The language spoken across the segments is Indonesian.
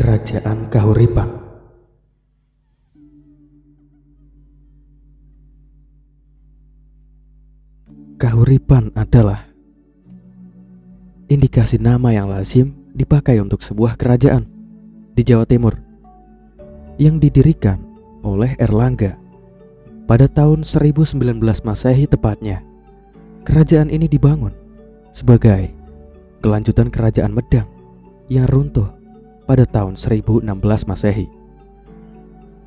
Kerajaan Kahuripan. Kahuripan adalah indikasi nama yang lazim dipakai untuk sebuah kerajaan di Jawa Timur yang didirikan oleh Erlangga pada tahun 1019 Masehi tepatnya. Kerajaan ini dibangun sebagai kelanjutan Kerajaan Medang yang runtuh pada tahun 1016 Masehi.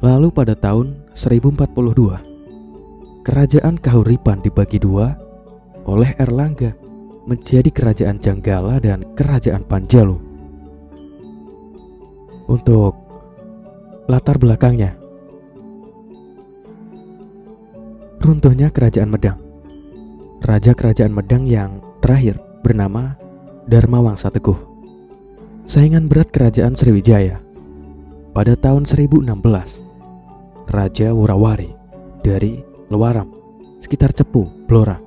Lalu pada tahun 1042, Kerajaan Kahuripan dibagi dua oleh Erlangga menjadi Kerajaan Janggala dan Kerajaan Panjalu. Untuk latar belakangnya, runtuhnya Kerajaan Medang. Raja Kerajaan Medang yang terakhir bernama Dharmawangsa Teguh, saingan berat Kerajaan Sriwijaya. Pada tahun 1016, Raja Wurawari dari Lewaram, sekitar Cepu, Blora,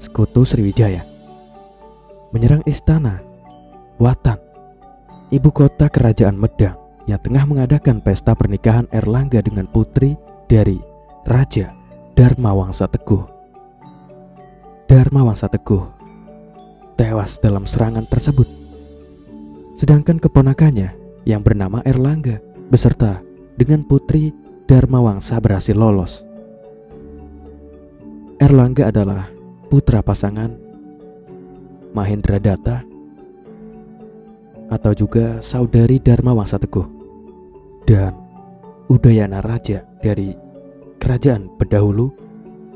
sekutu Sriwijaya, menyerang istana Watan, ibu kota Kerajaan Medang, yang tengah mengadakan pesta pernikahan Erlangga dengan putri dari Raja Dharmawangsa Teguh. Dharmawangsa Teguh tewas dalam serangan tersebut, sedangkan keponakannya yang bernama Erlangga beserta dengan putri Dharmawangsa berhasil lolos. Erlangga adalah putra pasangan Mahendradatta atau juga saudari Dharmawangsa Teguh dan Udayana Raja dari Kerajaan Pendahulu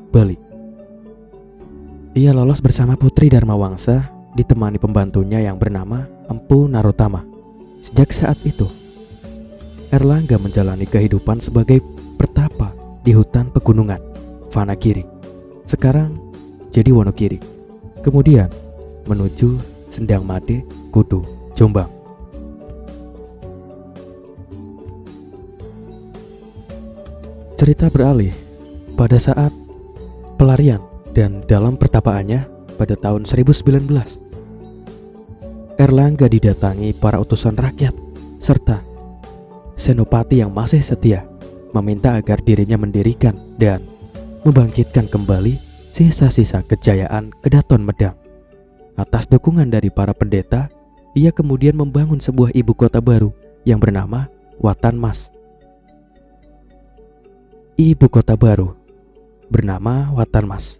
Bali. Ia lolos bersama putri Dharmawangsa ditemani pembantunya yang bernama Empu Narotama. Sejak saat itu, Erlangga menjalani kehidupan sebagai pertapa di hutan pegunungan Vanagiri, sekarang jadi Wonogiri, kemudian menuju Sendang Made, Kudu, Jombang. Cerita beralih pada saat pelarian dan dalam pertapaannya pada tahun 1019. Erlangga didatangi para utusan rakyat serta senopati yang masih setia, meminta agar dirinya mendirikan dan membangkitkan kembali sisa-sisa kejayaan Kedaton Medang. Atas dukungan dari para pendeta, ia kemudian membangun sebuah ibu kota baru yang bernama Watan Mas. Ibu kota baru bernama Watan Mas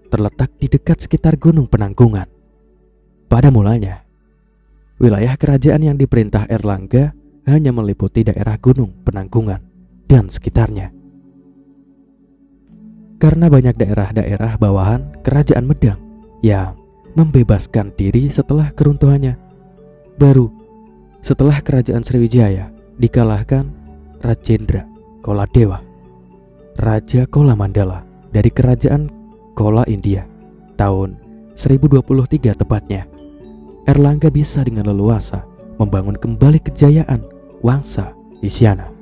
terletak di dekat sekitar Gunung Penanggungan. Pada mulanya, wilayah kerajaan yang diperintah Erlangga hanya meliputi daerah Gunung Penanggungan dan sekitarnya. Karena banyak daerah-daerah bawahan Kerajaan Medang yang membebaskan diri setelah keruntuhannya, baru setelah Kerajaan Sriwijaya dikalahkan Rajendra Koladewa, Raja Kola Mandala dari Kerajaan Kola India tahun 1023 tepatnya, Erlangga bisa dengan leluasa membangun kembali kejayaan Wangsa Isyana.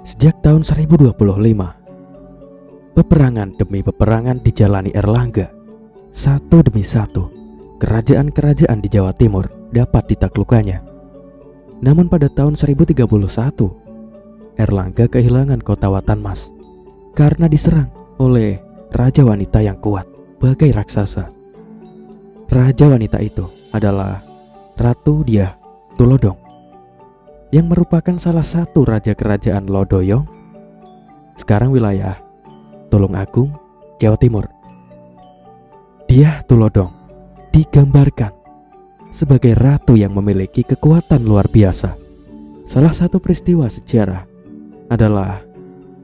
Sejak tahun 1025, peperangan demi peperangan dijalani Erlangga. Satu demi satu, kerajaan-kerajaan di Jawa Timur dapat ditaklukkannya. Namun pada tahun 1031, Erlangga kehilangan kota Watan Mas karena diserang oleh raja wanita yang kuat bagai raksasa. Raja wanita itu adalah Ratu Dyah Tulodong, yang merupakan salah satu raja kerajaan Lodoyong, sekarang wilayah Tulungagung, Jawa Timur. Dyah Tulodong digambarkan sebagai ratu yang memiliki kekuatan luar biasa. Salah satu peristiwa sejarah adalah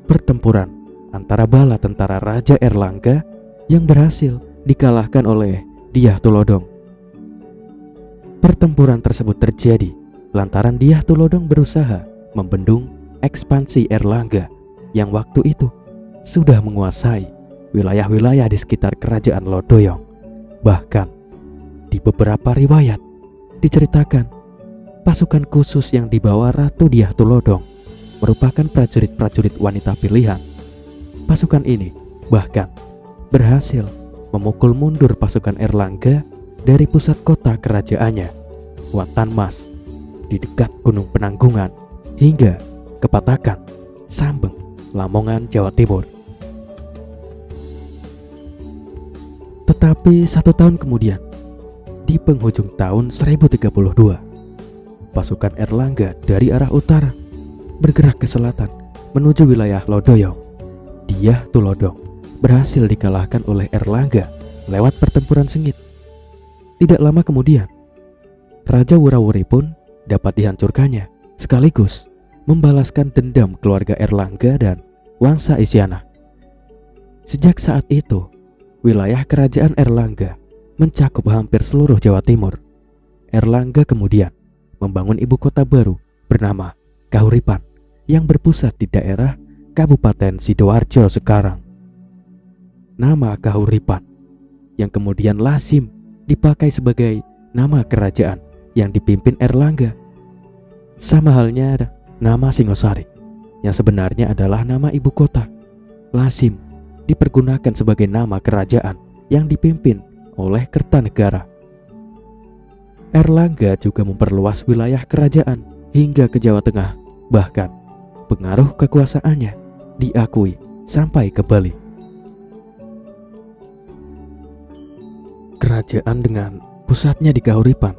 pertempuran antara bala tentara Raja Erlangga yang berhasil dikalahkan oleh Dyah Tulodong. Pertempuran tersebut terjadi lantaran Dyah Tulodong berusaha membendung ekspansi Erlangga yang waktu itu sudah menguasai wilayah-wilayah di sekitar Kerajaan Lodoyong. Bahkan di beberapa riwayat diceritakan pasukan khusus yang dibawa Ratu Dyah Tulodong merupakan prajurit-prajurit wanita pilihan. Pasukan ini bahkan berhasil memukul mundur pasukan Erlangga dari pusat kota kerajaannya, Watanmas, di dekat Gunung Penanggungan, hingga ke Patakan, Sambeng, Lamongan, Jawa Timur. Tetapi 1 tahun kemudian, di penghujung tahun 1032, pasukan Erlangga dari arah utara bergerak ke selatan menuju wilayah Lodoyo. Dyah Tulodong berhasil dikalahkan oleh Erlangga lewat pertempuran sengit. Tidak lama kemudian, Raja Wurawuri pun dapat dihancurkannya, sekaligus membalaskan dendam keluarga Erlangga dan Wangsa Isyana. Sejak saat itu, wilayah kerajaan Erlangga mencakup hampir seluruh Jawa Timur. Erlangga kemudian membangun ibu kota baru bernama Kahuripan yang berpusat di daerah Kabupaten Sidoarjo sekarang. Nama Kahuripan yang kemudian lazim dipakai sebagai nama kerajaan yang dipimpin Erlangga. Sama halnya nama Singosari yang sebenarnya adalah nama ibu kota, lazim dipergunakan sebagai nama kerajaan yang dipimpin oleh Kertanegara. Erlangga juga memperluas wilayah kerajaan hingga ke Jawa Tengah, bahkan pengaruh kekuasaannya diakui sampai ke Bali. Kerajaan dengan pusatnya di Kahuripan,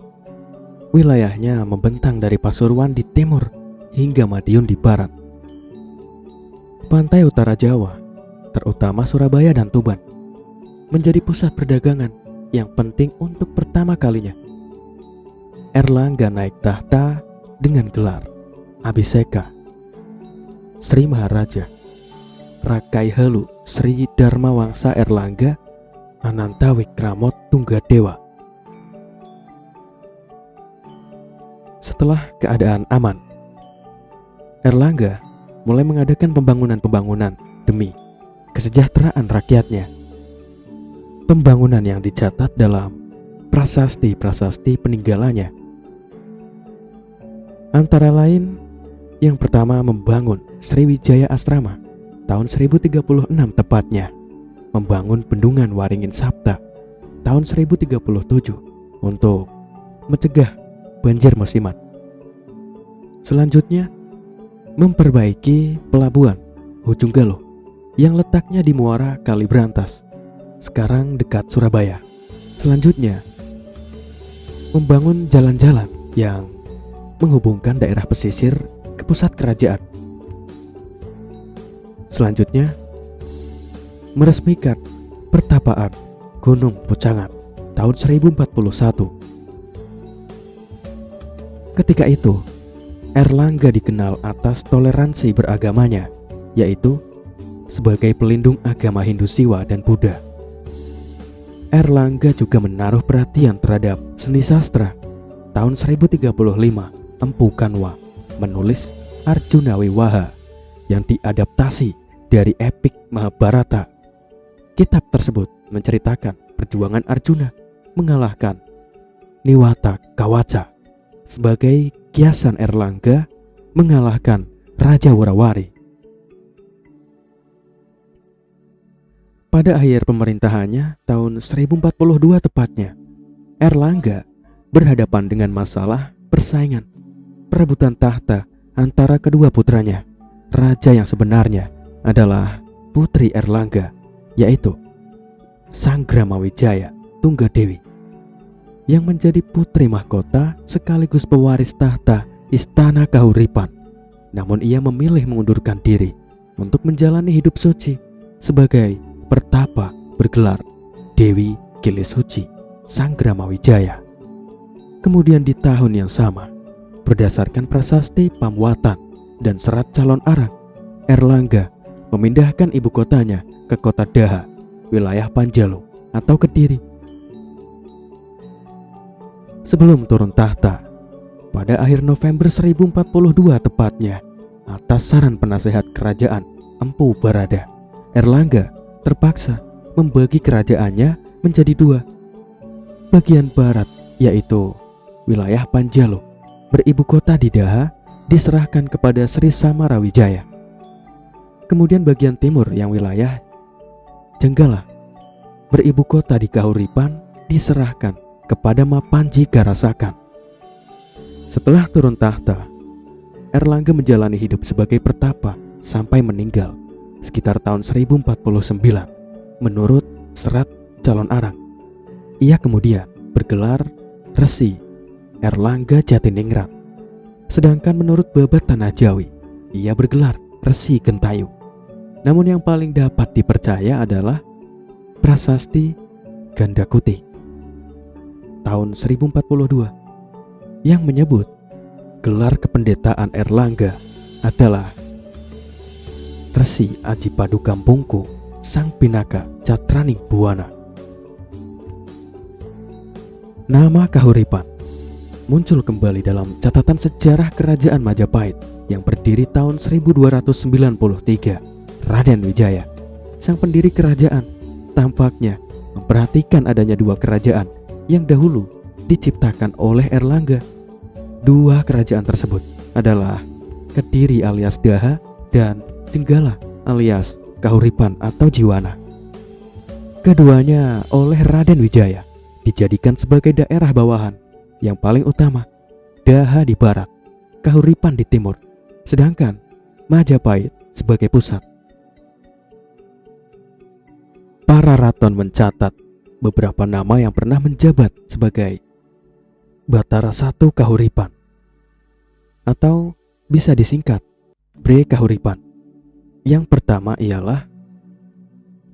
wilayahnya membentang dari Pasuruan di timur hingga Madiun di barat. Pantai utara Jawa, terutama Surabaya dan Tuban, menjadi pusat perdagangan yang penting untuk pertama kalinya. Erlangga naik tahta dengan gelar Abhiseka Sri Maharaja Rakai Helu Sri Dharma Wangsa Erlangga Ananta Wikramot Tunggadewa. Setelah keadaan aman, Erlangga mulai mengadakan pembangunan-pembangunan demi kesejahteraan rakyatnya. Pembangunan yang dicatat dalam prasasti-prasasti peninggalannya antara lain, yang pertama membangun Sriwijaya Asrama tahun 1036 tepatnya, membangun Bendungan Waringin Sapta tahun 1037 untuk mencegah banjir musiman. Selanjutnya, memperbaiki pelabuhan Ujung Galuh yang letaknya di Muara Kalibrantas, sekarang dekat Surabaya. Selanjutnya, membangun jalan-jalan yang menghubungkan daerah pesisir ke pusat kerajaan. Selanjutnya, meresmikan pertapaan Gunung Pucangan tahun 1041. Ketika itu, Erlangga dikenal atas toleransi beragamanya, yaitu sebagai pelindung agama Hindu Siwa dan Buddha. Erlangga juga menaruh perhatian terhadap seni sastra. Tahun 1035, Empu Kanwa menulis Arjuna Wiwaha yang diadaptasi dari epik Mahabharata. Kitab tersebut menceritakan perjuangan Arjuna mengalahkan Niwata Kawaca sebagai kiasan Erlangga mengalahkan Raja Wurawari. Pada akhir pemerintahannya tahun 1042 tepatnya, Erlangga berhadapan dengan masalah persaingan perebutan tahta antara kedua putranya. Raja yang sebenarnya adalah putri Erlangga, yaitu Sangramawijaya Tunggadewi, yang menjadi putri mahkota sekaligus pewaris tahta Istana Kahuripan. Namun ia memilih mengundurkan diri untuk menjalani hidup suci sebagai pertapa bergelar Dewi Kilisuci Sangramawijaya. Kemudian di tahun yang sama, berdasarkan prasasti Pamuatan dan serat calon arang, Erlangga memindahkan ibu kotanya ke kota Daha, wilayah Panjalu atau Kediri. Sebelum turun tahta, pada akhir November 1042 tepatnya, atas saran penasehat kerajaan Empu Barada, Erlangga terpaksa membagi kerajaannya menjadi dua. Bagian barat, yaitu wilayah Panjalu beribu kota di Daha, diserahkan kepada Sri Samarawijaya. Kemudian bagian timur yang wilayah Jenggala beribu kota di Kahuripan diserahkan kepada Mapanji Karasakan. Setelah turun tahta, Erlangga menjalani hidup sebagai pertapa sampai meninggal sekitar tahun 1049 menurut Serat Calon Arang. Ia kemudian bergelar Resi Erlangga Jatiningrat. Sedangkan menurut Babat Tanah Jawi, ia bergelar Resi Gentayu. Namun yang paling dapat dipercaya adalah Prasasti Gandakuti tahun 1042 yang menyebut gelar kependetaan Erlangga adalah Resi Aji Padukampungku Sang Pinaka Catraning Buana. Nama Kahuripan muncul kembali dalam catatan sejarah Kerajaan Majapahit yang berdiri tahun 1293. Raden Wijaya, sang pendiri kerajaan, tampaknya memperhatikan adanya dua kerajaan yang dahulu diciptakan oleh Erlangga. Dua kerajaan tersebut adalah Kediri alias Daha dan Jenggala alias Kahuripan atau Jiwana. Keduanya oleh Raden Wijaya dijadikan sebagai daerah bawahan yang paling utama, Daha di barat, Kahuripan di timur, sedangkan Majapahit sebagai pusat. Para raton mencatat beberapa nama yang pernah menjabat sebagai Batara I Kahuripan atau bisa disingkat Bre Kahuripan. Yang pertama ialah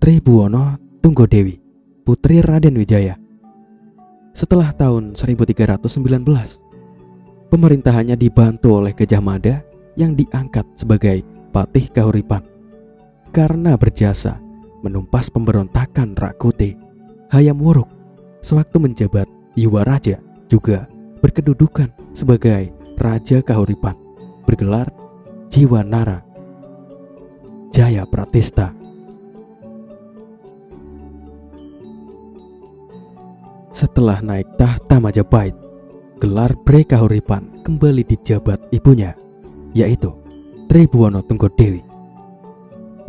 Tribhuwana Tunggadewi, putri Raden Wijaya. Setelah tahun 1319, pemerintahannya dibantu oleh Gajah Mada yang diangkat sebagai Patih Kahuripan karena berjasa menumpas pemberontakan Rakuti. Hayam Wuruk sewaktu menjabat Yuwa Raja juga berkedudukan sebagai Raja Kahuripan, bergelar Jiwanara Jaya Pratista. Setelah naik tahta Majapahit, gelar Bre Kahuripan kembali dijabat ibunya, yaitu Tribhuwana Tunggadewi.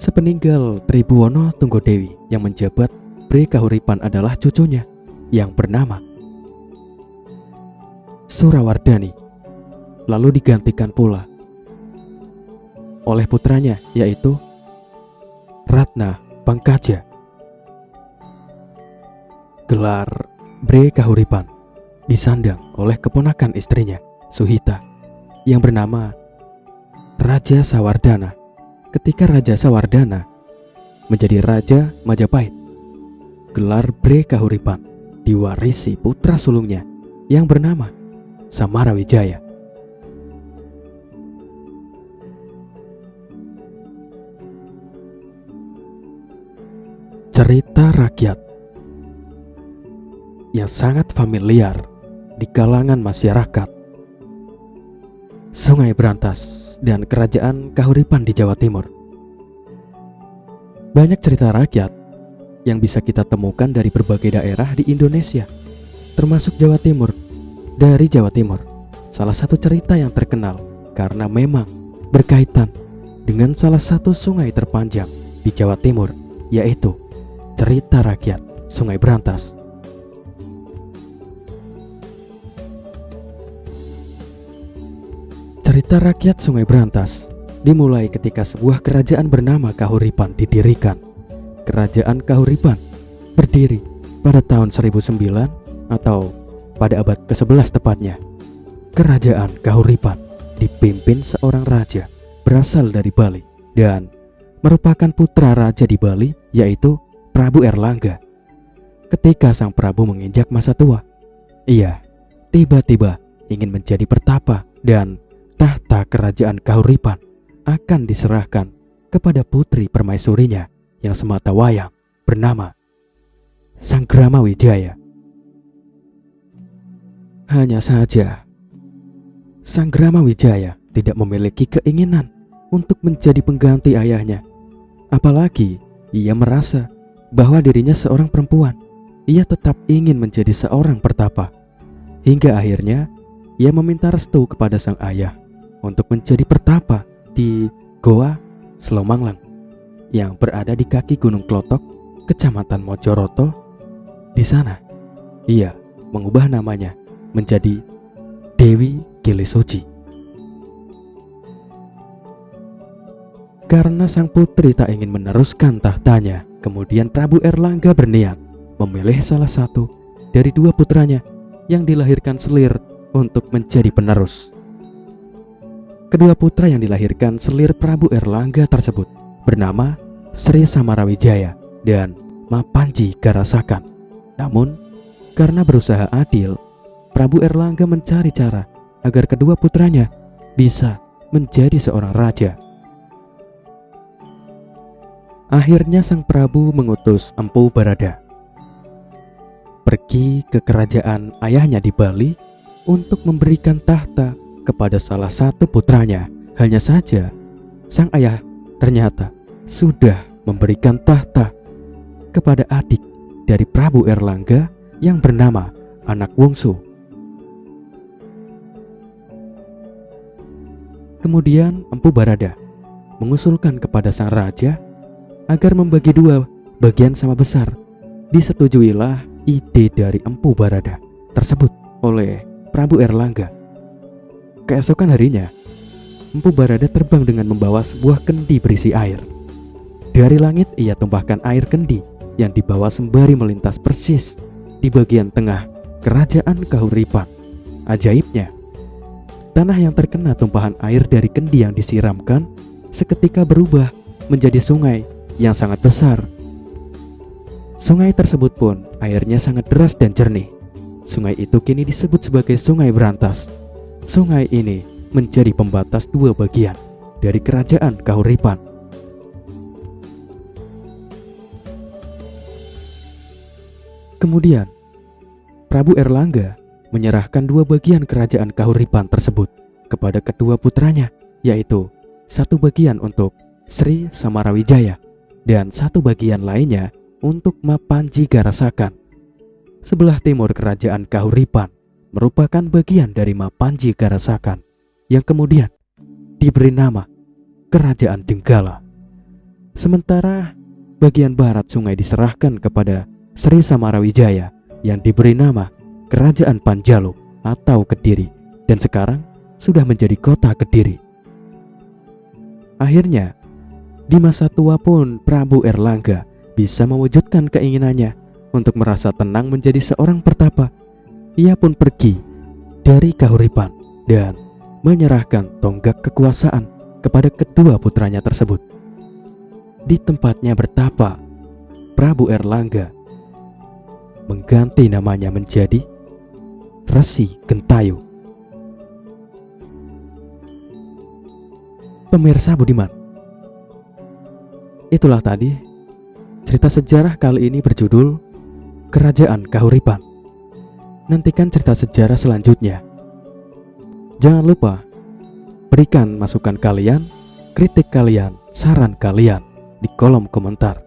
Sepeninggal Tribhuwana Tunggadewi, yang menjabat Bre Kahuripan adalah cucunya yang bernama Surawardhani, lalu digantikan pula oleh putranya yaitu Ratna Pangkaja. Gelar Bre Kahuripan disandang oleh keponakan istrinya Suhita yang bernama Raja Sawardhana. Ketika Raja Sawardhana menjadi Raja Majapahit, gelar Bre Kahuripan diwarisi putra sulungnya yang bernama Samarawijaya. Cerita rakyat yang sangat familiar di kalangan masyarakat. Sungai Brantas dan Kerajaan Kahuripan di Jawa Timur. Banyak cerita rakyat yang bisa kita temukan dari berbagai daerah di Indonesia, termasuk Jawa Timur. Dari Jawa Timur, salah satu cerita yang terkenal karena memang berkaitan dengan salah satu sungai terpanjang di Jawa Timur, yaitu cerita rakyat Sungai Brantas. Cerita rakyat Sungai Brantas dimulai ketika sebuah kerajaan bernama Kahuripan didirikan. Kerajaan Kahuripan berdiri pada tahun 1009 atau pada abad ke-11 tepatnya. Kerajaan Kahuripan dipimpin seorang raja berasal dari Bali dan merupakan putra raja di Bali, yaitu Prabu Erlangga. Ketika sang Prabu menginjak masa tua, ia tiba-tiba ingin menjadi pertapa dan tahta kerajaan Kahuripan akan diserahkan kepada putri permaisurinya yang semata wayang bernama Sanggrama Wijaya. Hanya saja, Sanggrama Wijaya tidak memiliki keinginan untuk menjadi pengganti ayahnya. Apalagi ia merasa bahwa dirinya seorang perempuan. Ia tetap ingin menjadi seorang pertapa. Hingga akhirnya ia meminta restu kepada sang ayah untuk menjadi pertapa di Goa Selomanglang yang berada di kaki Gunung Klotok, Kecamatan Mojoroto. Di sana ia mengubah namanya menjadi Dewi Kilisuci. Karena sang putri tak ingin meneruskan tahtanya, kemudian Prabu Erlangga berniat memilih salah satu dari dua putranya yang dilahirkan selir untuk menjadi penerus. Kedua putra yang dilahirkan selir Prabu Erlangga tersebut bernama Sri Samarawijaya dan Mapanji Garasakan. Namun, karena berusaha adil, Prabu Erlangga mencari cara agar kedua putranya bisa menjadi seorang raja. Akhirnya sang Prabu mengutus Empu Barada pergi ke kerajaan ayahnya di Bali untuk memberikan tahta kepada salah satu putranya. Hanya saja sang ayah ternyata sudah memberikan tahta kepada adik dari Prabu Erlangga yang bernama Anak Wungsu. Kemudian Empu Barada mengusulkan kepada sang raja agar membagi dua bagian sama besar. Disetujuilah ide dari Empu Barada tersebut oleh Prabu Erlangga. Keesokan harinya, Empu Barada terbang dengan membawa sebuah kendi berisi air. Dari langit ia tumpahkan air kendi yang dibawa sembari melintas persis di bagian tengah kerajaan Kahuripan. Ajaibnya, tanah yang terkena tumpahan air dari kendi yang disiramkan seketika berubah menjadi sungai yang sangat besar. Sungai tersebut pun airnya sangat deras dan jernih. Sungai itu kini disebut sebagai Sungai Berantas. Sungai ini menjadi pembatas dua bagian dari kerajaan Kahuripan. Kemudian Prabu Erlangga menyerahkan dua bagian kerajaan Kahuripan tersebut kepada kedua putranya, yaitu satu bagian untuk Sri Samarawijaya dan satu bagian lainnya untuk Mapanji Garasakan. Sebelah timur kerajaan Kahuripan merupakan bagian dari Mapanji Garasakan yang kemudian diberi nama Kerajaan Jenggala. Sementara bagian barat sungai diserahkan kepada Sri Samarawijaya yang diberi nama Kerajaan Panjalu atau Kediri dan sekarang sudah menjadi kota Kediri. Akhirnya, di masa tua pun Prabu Erlangga bisa mewujudkan keinginannya untuk merasa tenang menjadi seorang pertapa. Ia pun pergi dari Kahuripan dan menyerahkan tonggak kekuasaan kepada kedua putranya tersebut. Di tempatnya bertapa, Prabu Erlangga mengganti namanya menjadi Resi Gentayu. Pemirsa budiman, itulah tadi cerita sejarah kali ini berjudul Kerajaan Kahuripan. Nantikan cerita sejarah selanjutnya. Jangan lupa berikan masukan kalian, kritik kalian, saran kalian di kolom komentar.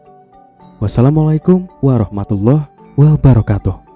Wassalamualaikum warahmatullahi wabarakatuh.